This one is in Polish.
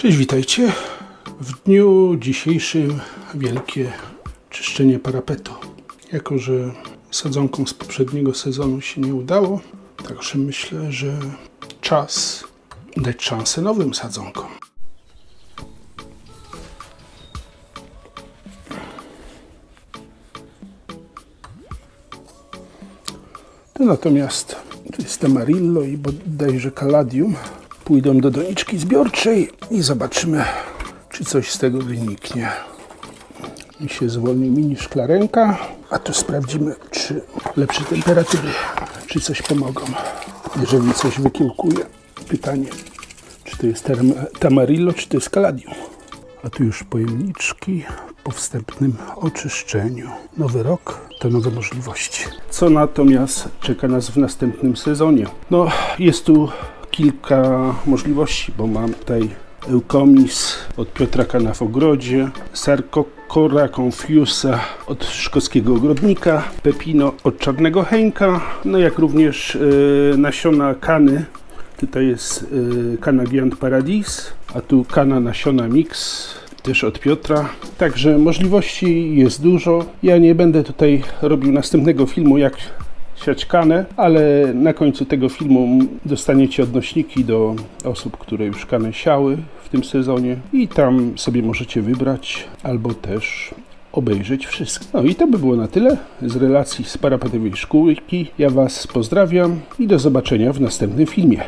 Cześć, witajcie. W dniu dzisiejszym wielkie czyszczenie parapetu. Jako że sadzonką z poprzedniego sezonu się nie udało, także myślę, że czas dać szansę nowym sadzonkom. To natomiast to jest Tamarillo i bodajże Caladium. Pójdą do doniczki zbiorczej i zobaczymy, czy coś z tego wyniknie. I się zwolni mini szklarenka, a tu sprawdzimy, czy lepsze temperatury, czy coś pomogą. Jeżeli coś wykiełkuje, pytanie, czy to jest Tamarillo, czy to jest Caladium. A tu już pojemniczki po wstępnym oczyszczeniu. Nowy rok to nowe możliwości. Co natomiast czeka nas w następnym sezonie? No, jest tu kilka możliwości, bo mam tutaj Eucomis od Piotra Kana w ogrodzie, Sarcocora confusa od szkockiego ogrodnika, Pepino od czarnego Henka, no jak również nasiona Kany. Tutaj jest Kana Giant Paradis, a tu Kana nasiona mix, też od Piotra. Także możliwości jest dużo. Ja nie będę tutaj robił następnego filmu, jak siać kanę, ale na końcu tego filmu dostaniecie odnośniki do osób, które już kanę siały w tym sezonie i tam sobie możecie wybrać albo też obejrzeć wszystko. No i to by było na tyle z relacji z parapetowej szkółki. Ja Was pozdrawiam i do zobaczenia w następnym filmie.